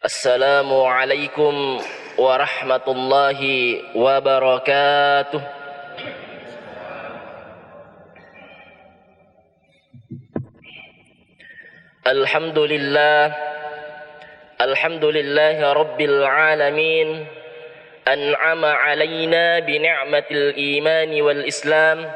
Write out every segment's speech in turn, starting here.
Assalamualaikum warahmatullahi wabarakatuh. Alhamdulillah, alhamdulillahi rabbil alamin. An'ama alaina bi ni'matil imani wal islam.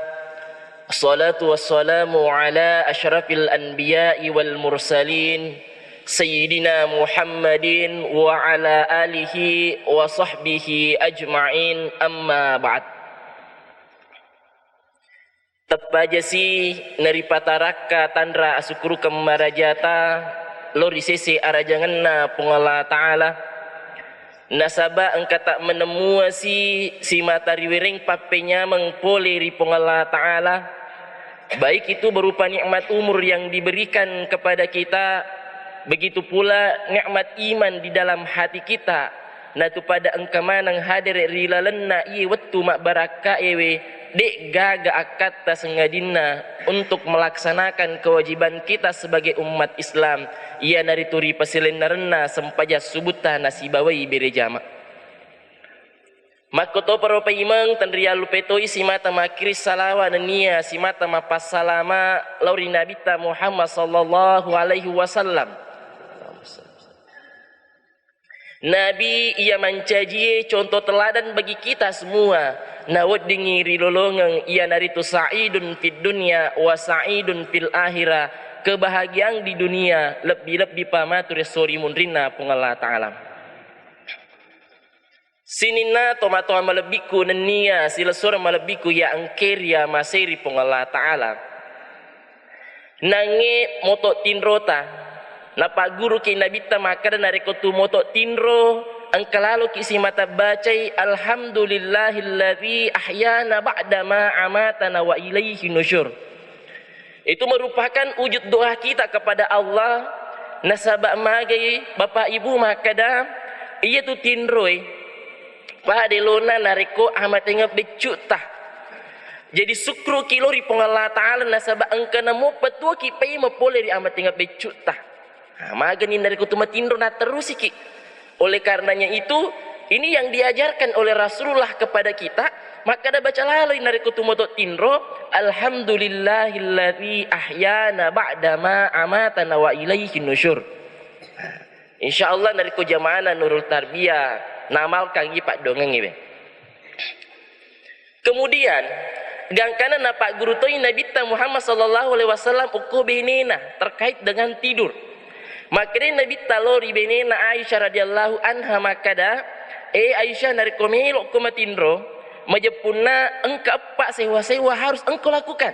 Assalatu wassalamu ala asyrafil anbiya'i wal mursalin, Sayyidina Muhammadin wa ala alihi wa sahbihi ajma'in, amma ba'd. Tepaja si naripataraka tandra asukuru kemarajata lori sisi arajanganna pungala ta'ala. Nasaba engka tak menemua si matari wiring papenya mengpole ri pungala ta'ala, baik itu berupa nikmat umur yang diberikan kepada kita, begitu pula nikmat iman di dalam hati kita. Natu pada engka manang hadir rilalenna i wettu mak baraka ewe dek gaga akata sengadina untuk melaksanakan kewajiban kita sebagai umat Islam. Ia narituri pasilenarna sempaja subuta nasibawai berejama. Makoto para paimang tandria lupetoi simata makiri salawa nania simata mapasalama lauri nabita Muhammad sallallahu alaihi wasallam. Nabi ia mencaji contoh teladan bagi kita semua. Nawad dingiri lolongang ia naritu sa'idun fid dunya wa sa'idun fil akhirah. Kebahagiaan di dunia lebih-lebih pamatur sori munrina pungala ta'ala. Sinina tomato malebiku nenia sila sura malebiku ya angkeria maseri pungala ta'ala. Nange moto tinrota napa guru ki nabita maka nareko tu moto tinro angkalalu kisi mata bacai alhamdulillahilladzi ahyana ba'da ma amatana wa ilaihi nusyur. Itu merupakan wujud doa kita kepada Allah. Nasabak magai bapak ibu makada iya tu tinroi pa delona nareko amat ingat becutah. Jadi sukru kilori pengala ta'ala nasabak angka namo petua ki pay mapole di amat ingat becutah. Maganin dari kutuma tindro na terus iki. Oleh karenanya itu, ini yang diajarkan oleh Rasulullah kepada kita. Maka ada baca lalui dari kutuma tindro, alhamdulillahilladzi ahyana ba'da ma amatana wa ilaihi nusyur. Insyaallah dari ku jamaah Nurul Tarbiyah namal kang pak dongeng ibe. Kemudian gangkana Pak guru toi Nabi Muhammad sallallahu alaihi wasallam ukubinina terkait dengan tidur. Makanya Nabi talori benena Aisyah radhiyallahu anha makada Aisyah nari komelo kumatindro majapuna engka apa sewa-sewa harus engkau lakukan.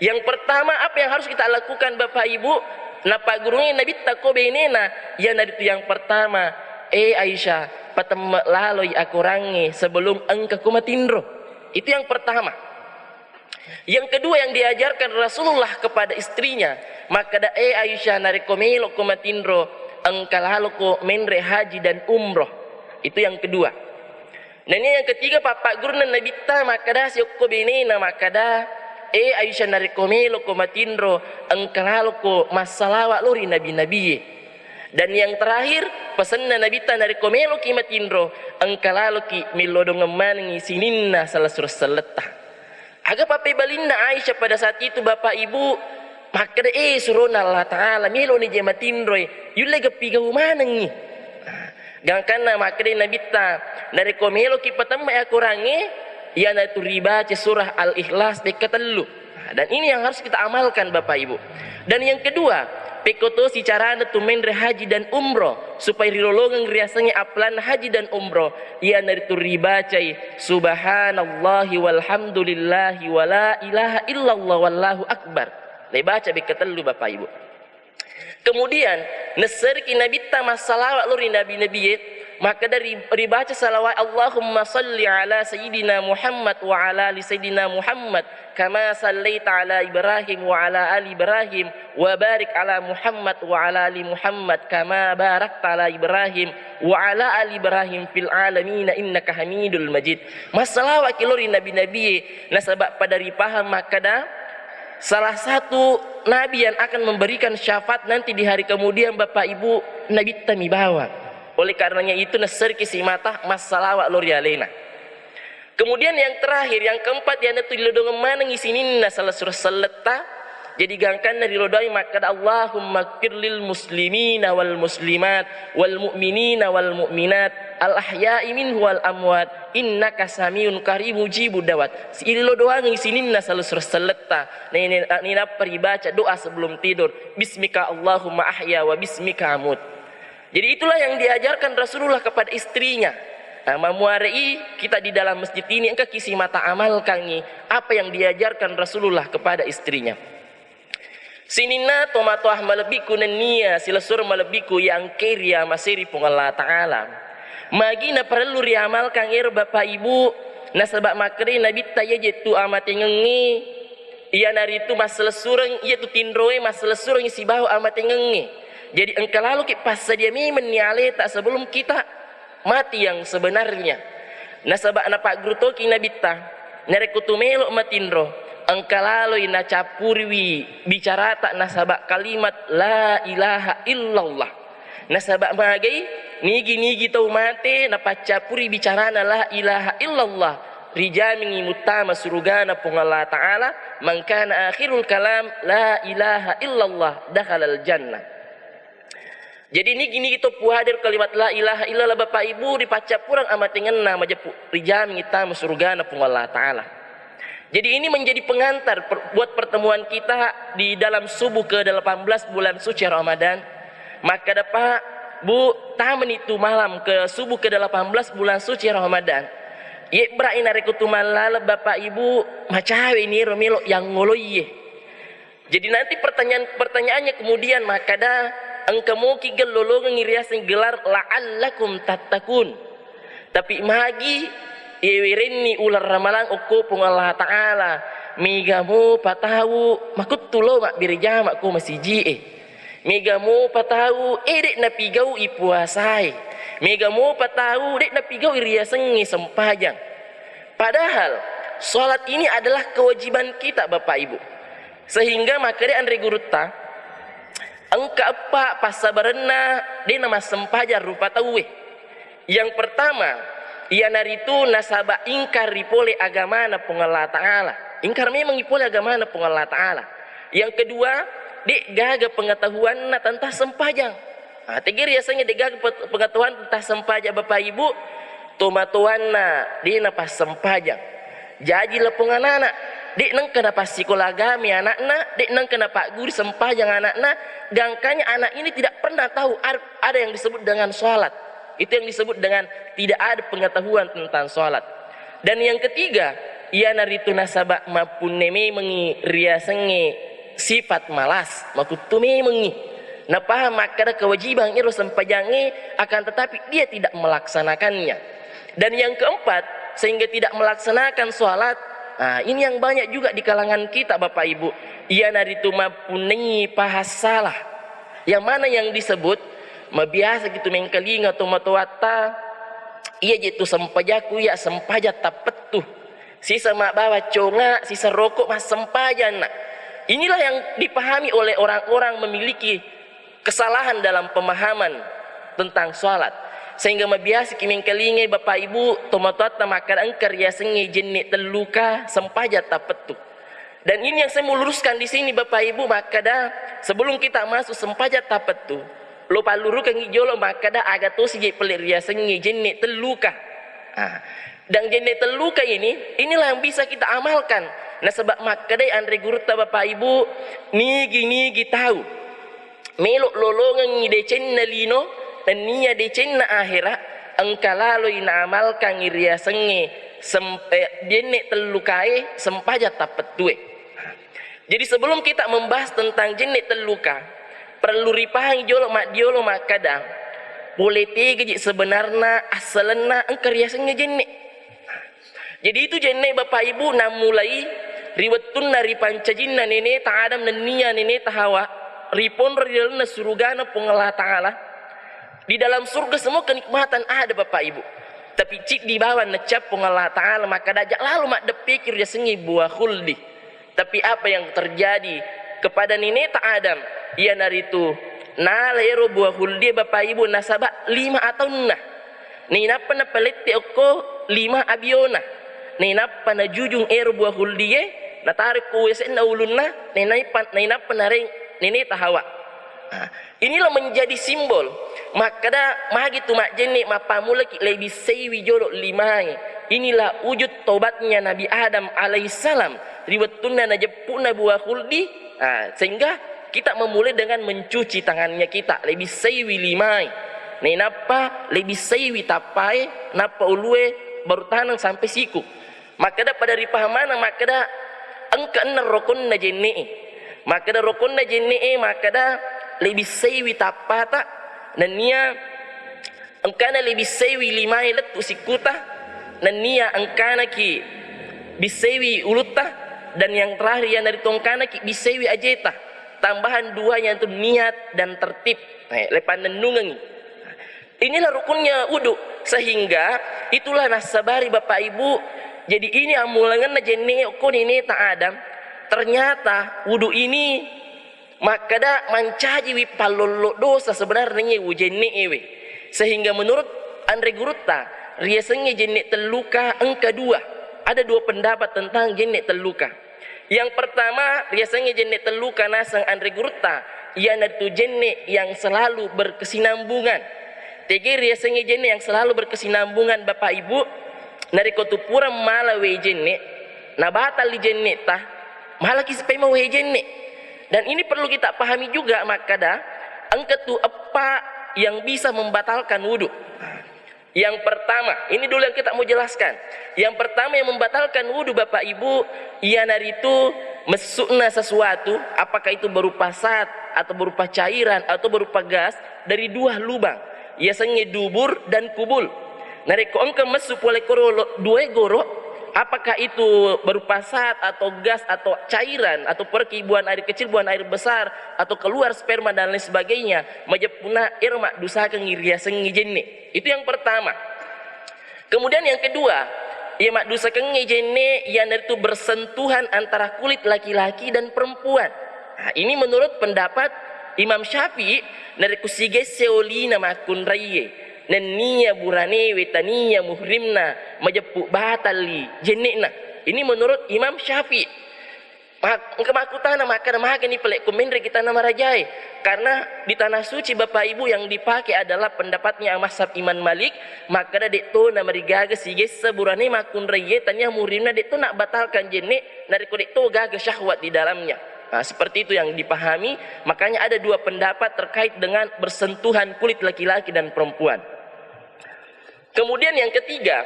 Yang pertama apa yang harus kita lakukan Bapak Ibu? Napa gurunya Nabi tako benena ya nari itu yang pertama Aisyah patem laloi aku rangi sebelum engka kumatindro. Itu yang pertama. Yang kedua yang diajarkan Rasulullah kepada istrinya, maka da Aisyah narekomelo kumatindro engkalalu ko menre haji dan umroh. Itu yang kedua. Dan ini yang ketiga Bapak guru Nabi ta maka da siokko benena maka da Aisyah narekomelo kumatindro engkalalu ko masalawat lori nabi-nabi. Dan yang terakhir pesan Nabi ta narekomelo kimatindro engkalalu ki milodong mangi sininna salah surah seletah. Agak papai balinda Aisyah pada saat itu Bapak Ibu maka suruna Allah Ta'ala milo ni jematindroy yule gapi gau manang ni gangkana maka Nabi ta dari komelo ki patam ya kurangi ya natu riba surah Al-Ikhlas dekatelu. Dan ini yang harus kita amalkan Bapak Ibu. Dan yang kedua pekoto si cara tu menre haji dan umroh supaya rilolongan riasanya aplan haji dan umroh ia naritu ribacai subhanallahi walhamdulillahi wala ilaha illallah wallahu akbar. Baca bekatelu Bapak Ibu. Kemudian nasarki Nabi ta masalawat lori nabi-nabi maka dari dibaca salawat Allahumma salli ala sayyidina Muhammad wa ala ali sayyidina Muhammad kama sallaita ala Ibrahim wa ala ali Ibrahim wa barik ala Muhammad wa ala ali Muhammad kama barakta ala Ibrahim wa ala ali Ibrahim fil alamin innaka Hamidul Majid. Masalawat kilori nabi-nabi nasabak pada ripaham makada salah satu nabi yang akan memberikan syafaat nanti di hari kemudian Bapak Ibu, Nabi Tami bawa. Oleh karenanya itu nasir kisimata masalawat lori alena. Kemudian yang terakhir, yang keempat, yang itu dilodong mana ngisinin nasalah surah salata. Jadi gangkan dari lodai maka Allahumma qirlil muslimina wal muslimat wal mu'minina wal mu'minat al ahya'i minhu wal amwat innaka samiun qarib mujibud dawat. Ini doa ngisinin nasalah surah salata. Nina peribaca doa sebelum tidur. Bismika Allahumma ahya wa bismika amut. Jadi itulah yang diajarkan Rasulullah kepada istrinya. Mamuarai kita di dalam masjid ini engkau kisi mata amalkan apa yang diajarkan Rasulullah kepada istrinya. Sinina tomato malebiku nenia sila sur malebiku yang keria masiri pung Allah Ta'ala. Magi na perlu riamalkan Bapak Ibu nasabak makri nabi taya jetu amat ngengi. Ia nari itu masalah surang ia tu tindroe masalah surang isi bahu amat ngengi. Jadi engkau lalu ki pas sadia meniale tak sebelum kita mati yang sebenarnya. Nasabak na Pak Guru toki nabita narekutumelo matindro engkalalu ina capurwi bicara tak nasabak kalimat la ilaha illallah. Nasabak magai nigi tau mate napa capuri bicara la ilaha illallah rijamingi mutama surugana pung Allah Ta'ala man kana akhirul kalam la ilaha illallah dakhalal jannah. Jadi ini kita puhadir kalimat la ilaha illallah Bapak Ibu dipacap kurang amat ngena majapu rijam kita surga pung Allah Ta'ala. Jadi ini menjadi pengantar buat pertemuan kita di dalam subuh ke-18 bulan suci Ramadan. Maka dapat Bu taman itu malam ke subuh ke-18 bulan suci Ramadan. Ye beraina rekutumalala Bapak Ibu macawe ini romelo yang ngoloye. Jadi nanti pertanyaannya kemudian maka dah engkau kigel lolongan ngiriasin gelar la'allakum tattakun. Tapi magi iwirinni ular ramalan uku pung Allah Ta'ala migamu patahu makut tulo mak birja makku masih jie migamu patahu dek na pigau ipuasai migamu patahu dek na pigau iriasengi sempajang. Padahal salat ini adalah kewajiban kita Bapak Ibu, sehingga makanya Andre Guruta engka apa pasabarena dia nama sempajar rupa tahu. Yang pertama ia naritu nasaba ingkar ripole agama na pung Allah Ta'ala. Ingkar memang ipole agama na pung Allah Ta'ala. Yang kedua dek gaga pengetahuan na tentang sempajang. Tegir biasanya dek gaga pengetahuan tentang sempajang Bapak Ibu tomatuan na dia napa sempajang. Jadi lepung anak dek neng kenapa psikolagami anak-anak, dek neng kenapa guru sempajang anak-anak, gangkanya anak ini tidak pernah tahu ada yang disebut dengan sholat. Itu yang disebut dengan tidak ada pengetahuan tentang sholat. Dan yang ketiga, ia naritu nasabak mapune mengi riasange sifat malas, makutume mengi. Napa maka kewajiban itu sempajange akan tetapi dia tidak melaksanakannya. Dan yang keempat, sehingga tidak melaksanakan sholat. Nah, ini yang banyak juga di kalangan kita Bapak Ibu. Ia naritu mapune pahas salah. Yang mana yang disebut mabiasa gitu mengkeling atau matuata iya jitu sempajaku ya sempaja tapetuh sisa mak bawa conga sisa rokok mas sempajan. Inilah yang dipahami oleh orang-orang memiliki kesalahan dalam pemahaman tentang sholat, sehingga mabiasa kimengkelinge Bapak Ibu tomatuata makan engkar ya sengi jenik teluka sempaja tapetuh. Dan ini yang saya mau luruskan di sini Bapak Ibu, maka dah sebelum kita masuk sempaja tapetuh lupa luru kan ngijolo maka dah agak tuh si pelir riasan ngejenek teluka. Dan jenek teluka inilah yang bisa kita amalkan. Nah sebab maka dah Andre Guruta Bapak Ibu nigi tahu melok lolongan ngidecen na lino dan niya decen na akhirat engkalalo ina amalkan ngiriasan jenek telukae sempaja tapetue. Jadi sebelum kita membahas tentang jenek teluka perlu ripahang jolo mak diolo mak kadang boleh tiga sebenarnya asalnya engkar yasannya jenek. Jadi itu jenek Bapak Ibu namulai riwatun dari pancajinna nene ta Adam dan Nia nene ta Hawa ripon ridalna surugana pung Allah Ta'ala. Di dalam surga semua kenikmatan ada Bapak Ibu, tapi cik di bawah necap pung Allah Ta'ala maka dajak lalu mak depikir yasannya buah khuldi. Tapi apa yang terjadi kepada nenek Adam? Ia nari itu nalero buah huldi bapak ibu nasabah 5 atau nah. Nina pana palette oko 5 abiona. Nina pana jujung buah huldi natarik kuwese na ulunna nina panareng nenek tahawa. Inilah menjadi simbol. Maka magi tu mak jenik mapamula ki lebih sewi jorok 5. Inilah wujud tobatnya Nabi Adam alaihissalam. Riwatuna najepuna buah huldi. Sehingga kita memulai dengan mencuci tangannya kita lebih sewi 5. Napa lebih sewi tapai napa ulue baru tanang sampai siku. Maka pada ripahmana maka engka rokon na jenik. Maka rokon na jenik maka lebih sewi tapata dan nia engkana lebih sewi 5 letu sikuta dan nia engkana ki bisewi ulutta dan yang terakhir yang dari tongkana ki bisewi ajeta tambahan 2 yang itu niat dan tertib lepan nungangi. Inilah rukunnya wudu, sehingga itulah nasabari bapak ibu. Jadi ini amulangan na jenne ko ini tak Adam. Ternyata wudu ini maka mancaji wi palollo dosa sebenarnya wujenne ewe. Sehingga menurut Andre Gurutta riasanya jenne teluka engka 2. Ada 2 pendapat tentang jenne teluka. Yang pertama riasanya jenne teluka nasang Andre Gurutta ia itu jenne yang selalu berkesinambungan. Tegi riasanya jenne yang selalu berkesinambungan bapak ibu nariko tu pura mala we jenne na batal li jenne tah malah kisepema we jenne. Dan ini perlu kita pahami juga makada angka tu apa yang bisa membatalkan wudu. Yang pertama, ini dulu yang kita mau jelaskan. Yang pertama yang membatalkan wudu bapak ibu ia naritu mesukna sesuatu, apakah itu berupa sat atau berupa cairan atau berupa gas dari 2 lubang. Biasanya dubur dan kubul. Nareko engke mesu pole koro 2 goro, apakah itu berupa sat atau gas atau cairan atau pergi buang air kecil buang air besar atau keluar sperma dan lain sebagainya majapuna irma dusakan ngiriasen ngijenne. Itu yang pertama. Kemudian yang kedua, ia mak dusakan ngijenne yang itu bersentuhan antara kulit laki-laki dan perempuan. Ini menurut pendapat Imam Syafi'i dari kusige seolina makun raiye nenia burane wetania muhrimna majapuk batali jenekna. Ini menurut Imam Syafi'i. Kemakutana maka ini pelek komendri kita nama rajai karena di tanah suci bapak ibu yang dipakai adalah pendapatnya Mazhab Imam Malik. Maka dek to nama rigaga sige seburane makun raiye tanya muhrimna dek to nak batalkan jenek nariko dek to gaga syahwat di dalamnya. Seperti itu yang dipahami. Makanya ada 2 pendapat terkait dengan bersentuhan kulit laki-laki dan perempuan. Kemudian yang ketiga,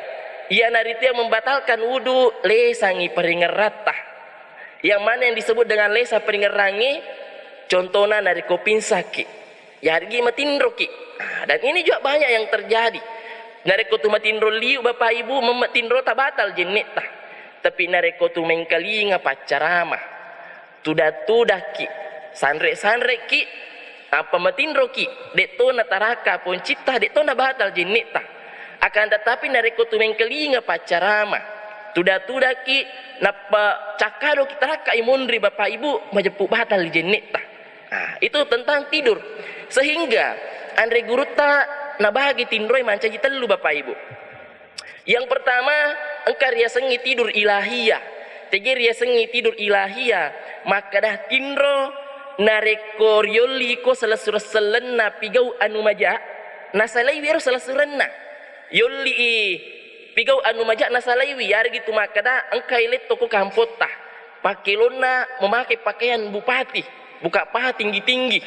ia nariti yang membatalkan wudu lesangi peringeratah. Yang mana yang disebut dengan lesa peringerangi contohnya dari kopin sakit ya hargi matindro ki. Dan ini juga banyak yang terjadi. Nareko tu matindro liu bapak ibu mematindro tak batal jenik tah. Tapi nareko tu mengkalinga pacarama tudah ki sanrek ki apa matindro ki dek to na taraka pun cipta dek to na batal jenik tah. Akan tetapi nareko tu mengkelinga pacarama tudah ki napa cakado kita raka imundri bapak ibu majepuk batal jenik tah. Itu tentang tidur. Sehingga Andre Gurutta na bahagi tindroi mancaji telu bapak ibu. Yang pertama engkar riasengi tidur ilahiyah. Tegi riasengi tidur ilahiyah maka dah tindro nareko rioli ko salasura selena pigau anu maja nasalai wiro salasurena yoli pigau anu maja nasalai wiar gitu maka dah engkai let toko kampota pakilona memakai pakaian bupati buka paha tinggi-tinggi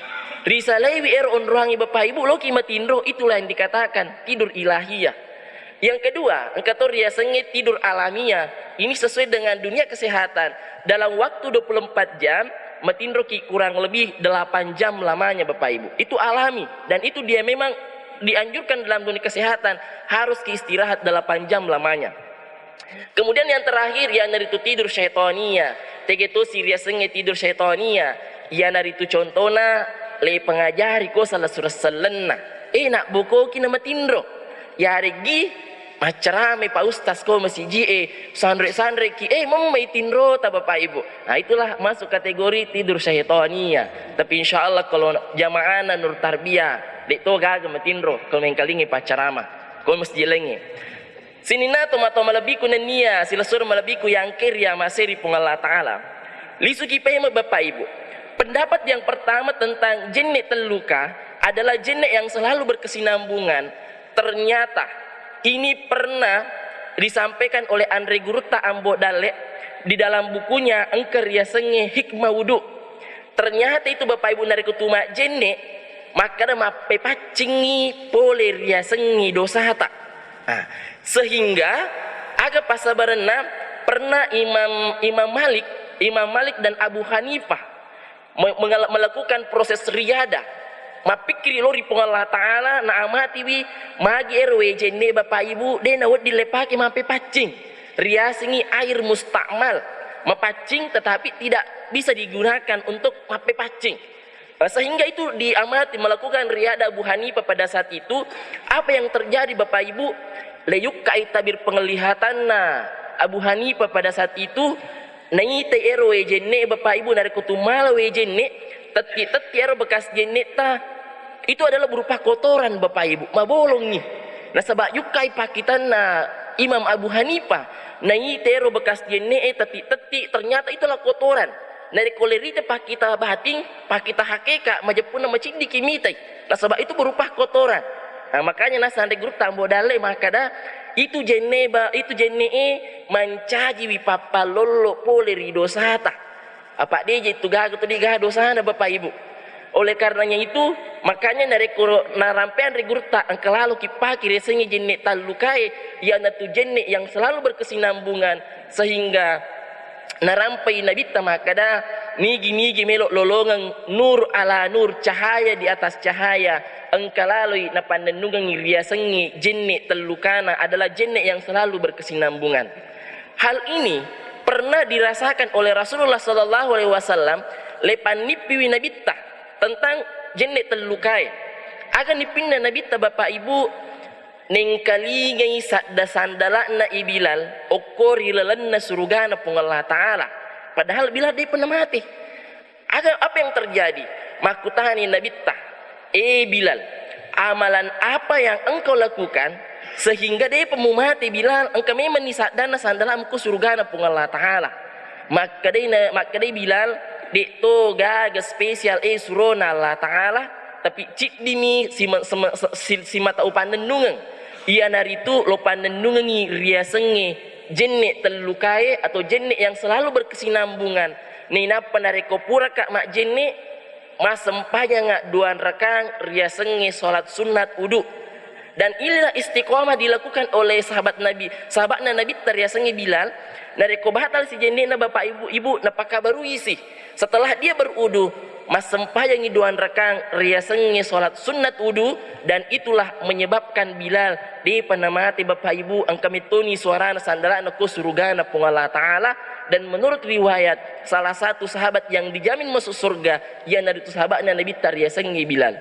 risalai wir onroangi bapak ibu loki matindro. Itulah yang dikatakan tidur ilahiyah. Yang kedua, engkau riasanya tidur alamiah. Ini sesuai dengan dunia kesehatan. Dalam waktu 24 jam, matindro ki kurang lebih 8 jam lamanya Bapak Ibu. Itu alami. Dan itu dia memang dianjurkan dalam dunia kesehatan. Harus istirahat 8 jam lamanya. Kemudian yang terakhir, yang itu tidur syaitonia. Tegeto si riasanya tidur syaitonia. Yang itu contohnya, le pengajari ko salah surah selena. Nak buko ki nama tindro. Ya regi macerame Pak Ustaz ko masih sandre ki mamai tinro ta Bapak Ibu. Nah itulah masuk kategori tidur syaitania. Tapi insya Allah kalau jamaah nur tarbiyah dek to gaga matinro kalau mengkalingi pacarama ko masjid lengi. Sini na to malabiku nania sila sur malabiku yang kirya masiri pung Allah Taala. Lisu kipema Bapak Ibu. Pendapat yang pertama tentang jenik teluka adalah jenik yang selalu berkesinambungan. Ternyata ini pernah disampaikan oleh Andre Gurta Ambo Dalek di dalam bukunya Engker Yasenge Hikmah Wudu. Ternyata itu Bapak Ibu nari kutuma jenik maka ada mape pacingi boleh riasengi dosa tak. Nah, sehingga agak pasabarena pernah Imam Malik dan Abu Hanifah melakukan proses riada. Mapikri lori pung Allah Ta'ala na amati wi magi RW jene Bapak Ibu de nawat dilepaki mape pacing riasingi air mustakmal mapacing tetapi tidak bisa digunakan untuk mape pacing. Sehingga itu diamati melakukan riada Abu Hanifah pada saat itu. Apa yang terjadi Bapak Ibu? Leyuk kai tabir penglihatanna Abu Hanifah pada saat itu naite RW jene Bapak Ibu dari kutumala we jene tetiar bekas jene ta itu adalah berupa kotoran Bapak Ibu mabolong nih. Nah sebab yukai pakitan na Imam Abu Hanifah naite ro bekas jene teti ternyata itulah kotoran. Dari kolerita pakita bating pakita hakeka majapun nama cindi kimitai. Nah sebab itu berupa kotoran. Nah makanya nasande grup tambo dale maka dah itu jene mancaji wipapa lolo poleri dosata. Apa dia itu gaga tu diga dosana Bapak Ibu. Oleh karenanya itu makanya dari narampean regurta angkalalu kipaki resengi jene talukai ya natu jene yang selalu berkesinambungan sehingga narampai Nabi tamakada nigi melok lolongan nur ala nur cahaya di atas cahaya engkalalui napandenungang riasengi jene telukana adalah jene yang selalu berkesinambungan. Hal ini pernah dirasakan oleh Rasulullah sallallahu alaihi wasallam lepan nipi Nabi tentang jenek telukai. Akan dipindah Nabi Bapak Ibu nengkali ngai sadda sandalana ibilal okori lalanna surugana pung Allah Ta'ala. Padahal Bilal dia pernah mati. Apa yang terjadi? Makutani Nabi Bilal, amalan apa yang engkau lakukan sehingga dia pemumati Bilal engkau memang nisadana sandalamku surugana pung Allah Ta'ala. Maka dia Bilal dito gaga spesial surona Allah Ta'ala tapi cik dimi si mata upan nenungang ia naritu lopan nenungangi riasenge jenek telukai atau jenek yang selalu berkesinambungan nina panareko pura kak mak jenek mas sempanya ngak duan rekang riasenge salat sunat wudu. Dan inilah istiqomah dilakukan oleh sahabatnya Nabi teriasangi Bilal. Nareko batal si jenena Bapak Ibu napaka baru isi. Setelah dia berudu, mas sempayangi duan rekang riasangi salat sunat wudu dan itulah menyebabkan Bilal di panamati Bapak Ibu angkamituni suarana sandalana ku surugana pung Allah Ta'ala. Dan menurut riwayat salah satu sahabat yang dijamin masuk surga yang dari sahabatnya Nabi teriasangi Bilal.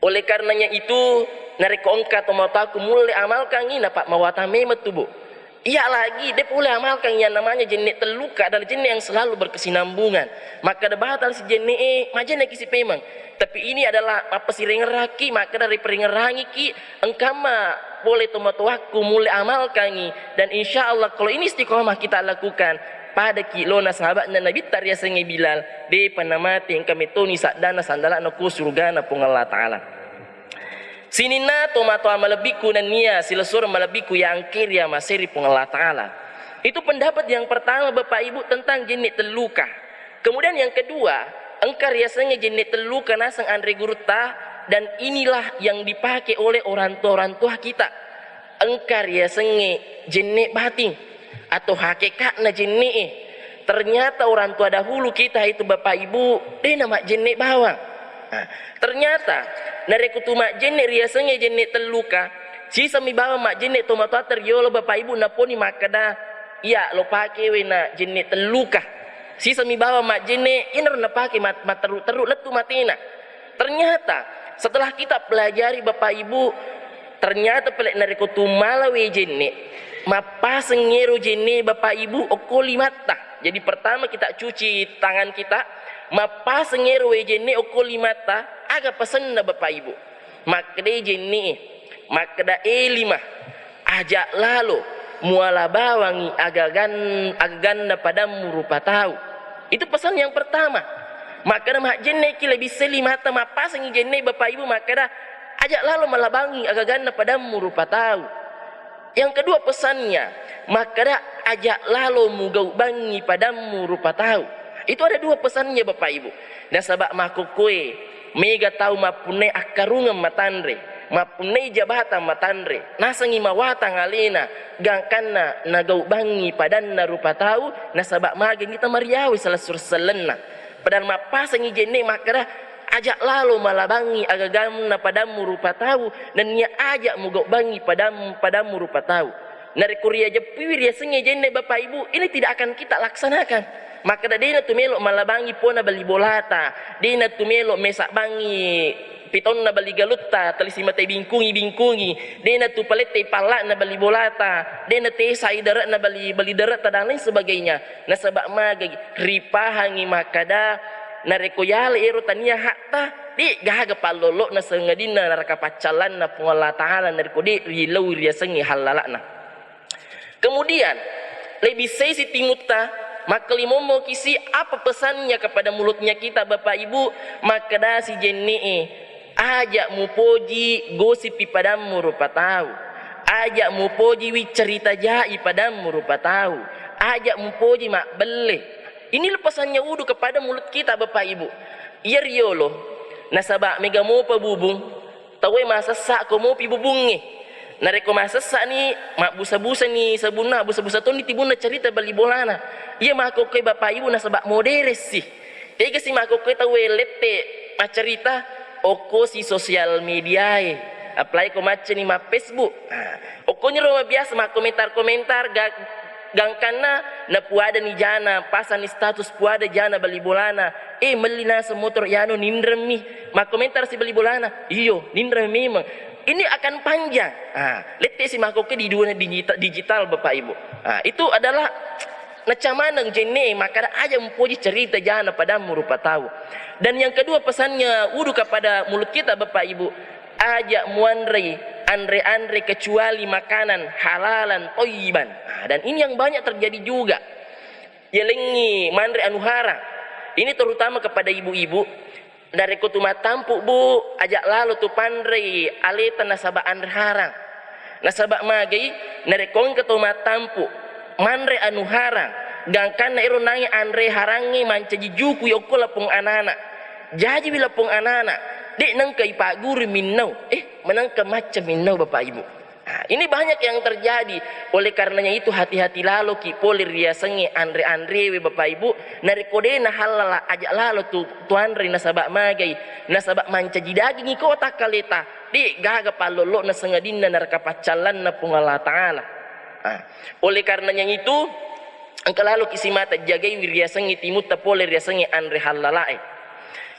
Oleh karenanya itu nareko engka tomataku mulai amalkan ini pak mawatame metubu. Iya lagi dia boleh amalkan yang namanya jenek teluka adalah jenek yang selalu berkesinambungan. Maka ada batal si jenek majene kisi pemang. Tapi ini adalah apa si rengeraki maka dari peringerangi ki engkama boleh tomataku mulai amalkan ini dan insya Allah kalau ini istiqomah kita lakukan pada kilona sahabatnya Nabi tariasangi Bilal de panamati yang kami toni sadana sandalana ku surgana pung Allah Ta'ala. Sinina tomato amalabiku nania silasur malabiku yang kirya masiri pung Allah Ta'ala. Itu pendapat yang pertama Bapak Ibu tentang jenis teluka. Kemudian yang kedua engkar riasanya jenis teluka nasang Andre Gurta dan inilah yang dipakai oleh orang tua kita. Engkar riasanya jenis batin atau hakikatnya jenek. Ternyata orang tua dahulu kita itu Bapak Ibu dia nama jenek bawang. Nah, ternyata nareku tu mak jenek riasanya jenek teluka sisa mi bawa mak jenek tomato tergiolo Bapak Ibu naponi makada iya lo pake wena jenek teluka sisa mi bawa mak jenek iner na pake mat teruk letu matina. Ternyata setelah kita pelajari Bapak Ibu ternyata pelek nareko tumala we jenne mapasang ngero jenne bapak ibu okoli mata. Jadi pertama kita cuci tangan kita, mapasang ngero we jenne okoli mata aga pesan na bapak ibu. Makde jenne makda elimah ajak lalu muala bawangi agagan na padamu rupa tahu. Itu pesan yang pertama. Maka mak jenne ki lebih selimata mapasang jenne bapak ibu maka ajak lalu malabangi agagan na padamu rupa tahu. Yang kedua pesannya, maka ajak lalu mugau bangi padamu rupa tahu. Itu ada dua pesannya bapak ibu. Dan sabak makukue mega tahu mapune akarungan matandre, mapune jabatan matandre, nasangi mawata ngalena gangkana nagau bangi padanna rupa tahu, nasabak magen kita mariawi salah surselena. Padahal mapasangi jenne maka ajak lalu malabangi agagamna padamu rupa tahu, dan nia ajak mugau bangi padamu rupa tahu. Nari kuria jepiwir ya sengi jenne bapak ibu ini tidak akan kita laksanakan. Maka dina tumelo malabangi pona bali bolata, dina tumelo mesak bangi piton na bali galutta talisi mate bingkungi dina tu palete pala na bali bolata, dina te saidara na bali darat dan lain sebagainya. Nasabak magagi ripahangi makada narekoyale ero tania hatta di gahaga palolo na sengadina naraka pacalan na pungala ta'ala narikodi rilau riasengi halalakna. Kemudian lebih si timuta maka limomo kisi apa pesannya kepada mulutnya kita bapak ibu, maka dasi jenne ajak mupoji gosipi padamu rupa tahu, ajak mupoji wi cerita jai padamu rupa tahu, ajak mupoji mak bele. Ini pesannya wudu kepada mulut kita bapak ibu. Iya riolo nasabak mega mo pabubung tawe masa sak ko mo pibubungi nareko masa sak ni mak busa-busa ni sabuna busa-busa to ni tibuna cerita bali bolana. Iya mako kay bapak ibu nasabak moderes sih. Ega si mako kay tawe lete macerita oko si sosial media apply ko mace ni ma Facebook. Oko nyero biasa mak komentar gangkana na puada ni jana pasan ni status puada jana bali bolana melina semotor yano ninremi mak komentar si bali bolana iyo ninremi memang ini akan panjang. Lete si makoke di dunia digital bapak ibu. Itu adalah nacamanang jenne maka aja mempuji cerita jana padamu rupa tahu. Dan yang kedua pesannya wudu kepada mulut kita bapak ibu, ajak muandre andre kecuali makanan halalan toyiban. Dan ini yang banyak terjadi juga. Yelengi mandre anu harang. Ini terutama kepada ibu-ibu. Dari kutuma tampu bu, ajak lalu tu pandre aleta nasabak andre harang. Nasabak magai dari kong ketuma tampu mandre anu harang. Gangkan na iro nangi andre harangi mancaji juku yoko lapung anana. Jaji bilapung anana. Dek nang kay pak guru minnau, menang ke macam minnau bapak ibu. Ini banyak yang terjadi. Oleh karenanya itu hati-hati lalu ki polir riasangi andre we bapak ibu. Narikode na halala ajak lalu tu andre nasabak magai, nasabak mancaji daging iko tak kaleta. Dek gaga palolo na sengadin na naraka pacalan na pungala ta'ala. Oleh karenanya itu angka lalu kisimata jagai riasangi timut ta polir riasangi andre halalae.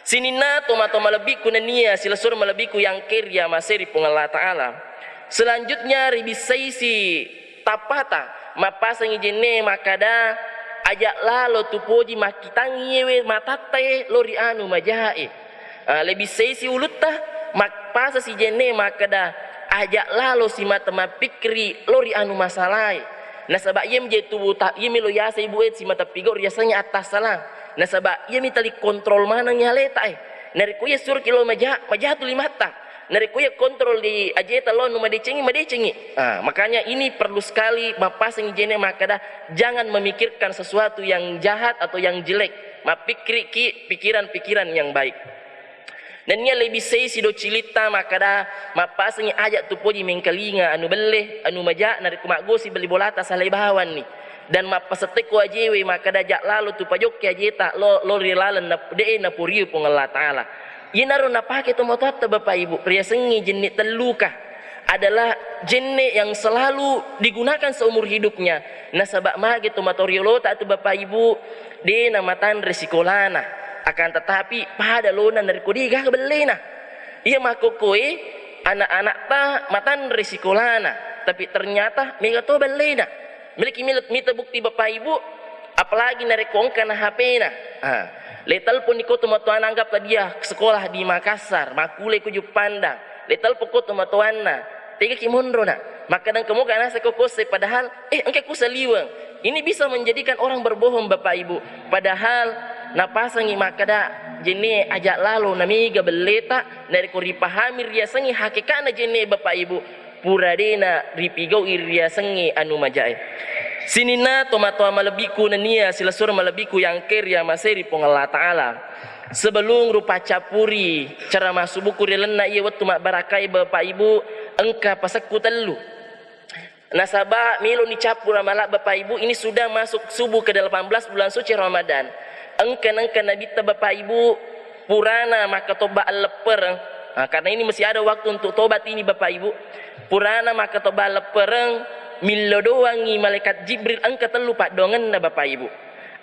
Sinina tomato malabiku nania silasur malabiku yang kerja maseri pungala ta'ala. Selanjutnya ribisaisi tapata mapasangi jenne makada ajak lalo tupoji makitangi we matate lori anu majae. Lebih saisi ulutta makpasa si jenne makada ajak lalo si mata mapikri lori anu masalai. Nasabak yem je tubuh tak yemelo yasa ibu si mata pigor yasanya atas salang. Nasabak ia mitali kontrol mana nyaleta nari kuya sur kilo majatu limata nari kuya kontrol di ajeta lo nu madecengi makanya ini perlu sekali mapasang jene makada jangan memikirkan sesuatu yang jahat atau yang jelek, mapikri ki pikiran-pikiran yang baik. Dan ia lebih si do cilita makada mapasang ajak tu poji mengkalinga anu beleh anu maja nari kumagosi beli bolata salai bawan ni. Dan mapasate ko ajewe maka dajak lalu tu pajok ke ajeta lo rilalan na de na puriu pung Allah taala. Yenaro na pake to mototta bapak ibu riasengi jenne teluka adalah jenne yang selalu digunakan seumur hidupnya. Nasabak mage to matoriolo ta tu bapak ibu de na matan resikolana akan tetapi pada lona dari kodiga belena. Ia makokoe anak-anak ta matan resikolana, tapi ternyata mega to balena miliki mita bukti bapak ibu, apalagi narekongkan HP na letal pun ikut tuan anggap dia sekolah di Makassar makule kuju pandang letal pokok tuan na tiga kimondro na maka dan kamu kana sekokose padahal engke ku saliwang. Ini bisa menjadikan orang berbohong bapak ibu, padahal napasangi makada jene ajak lalu namiga beleta dari ko ripahami riasangi hakikana jene bapak ibu puradena ripigau iriasangi anu majae sinina tomato malabiku nania sila sur malabiku yang kerja maseri pong Allah Ta'ala sebelum rupa capuri cara masuk buku rilena iya waktu mak barakai bapak ibu engka pasakku telu nasabah milo ni capur amalak bapak ibu ini sudah masuk subuh ke 18 bulan suci Ramadan engka nabita bapak ibu purana maka toba leper karena ini masih ada waktu untuk tobat ini bapak ibu purana maka toba lepereng milo doangi malaikat Jibril engka telu pak dongen na bapak ibu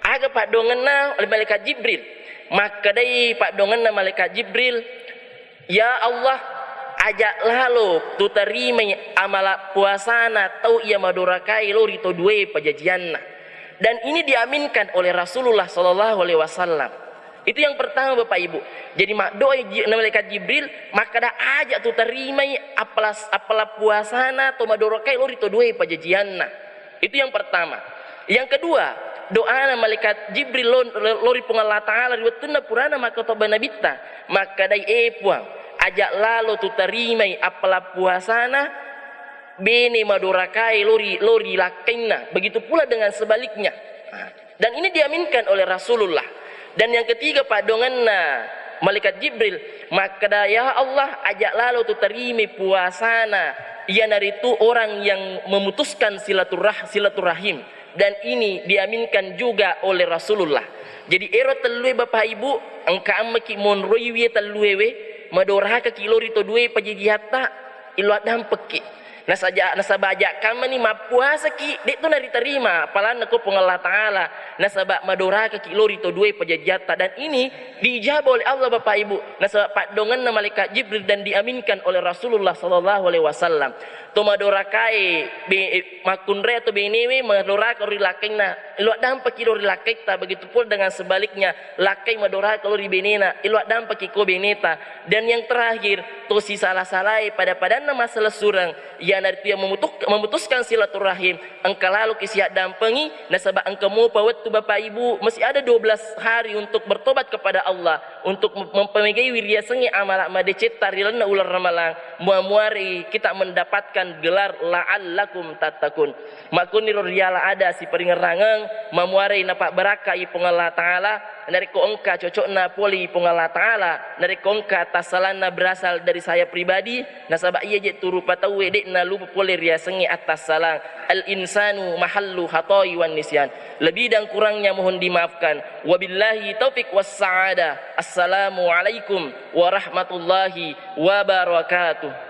aga pak dongen na oleh malaikat Jibril maka dari pak dongen na malaikat Jibril ya Allah ajak lalu tu terima amala puasana tau ia madurakai lo rito dua pajajianna dan ini diaminkan oleh Rasulullah sallallahu alaihi wasallam. Itu yang pertama bapak ibu. Jadi mak doa malaikat Jibril maka dah ajak tu terima apala puasana atau madurakai lo rito dua pajajianna. Itu yang pertama. Yang kedua doa malaikat Jibril lo ripung Allah Ta'ala riwatuna purana maka toba nabita maka dai puang ajak lalu tu terimai apala puasana bene madurakai lori lakaina begitu pula dengan sebaliknya dan ini diaminkan oleh Rasulullah. Dan yang ketiga pak donganna malaikat Jibril maka ya Allah ajak lalu tu terimai puasana ia dari itu orang yang memutuskan silaturahim dan ini diaminkan juga oleh Rasulullah. Jadi ero telue bapak ibu angka amaki monroiwi teluewe madoraka kilori to due pajigihata iluat dampeki nasaba ajak kama ni mapuasa ki dek tu nari terima apalan ko pong Allah Ta'ala nasaba madoraka kilori to due pajigihata dan ini dijawab oleh Allah bapak ibu nasaba pak dongan na malaikat Jibril dan diaminkan oleh Rasulullah sallallahu alaihi wasallam to madorakai makunre to benewe madoraka ri lakengna iluat dampeki lori lakekta begitu pula dengan sebaliknya lakai madoraka lori benena iluat dampeki ko beneta. Dan yang terakhir to si salah-salai pada masalah surang yang dari yang memutuskan silaturahim engkau lalu kisiat dampengi nasabah engkau mau pawat tu bapak ibu masih ada 12 hari untuk bertobat kepada Allah untuk mempemegai wiriasengi amalak madecet tarilana ular ramalang muamwari kita mendapatkan gelar la'allakum tattaqun makunir riala ada si peringerangang mamuari napak beraka ipung Allah Ta'ala dari ko engka cocokna poli ipung Allah Ta'ala dari ko engka tasalana berasal dari saya pribadi nasabah iya je turu patau wedekna lupa poli riasengi atas salang al insanu mahallu hatoi wan nisyan lebih dan kurangnya mohon dimaafkan wabillahi taufik was sa'ada assalamu alaikum warahmatullahi wabarakatuh.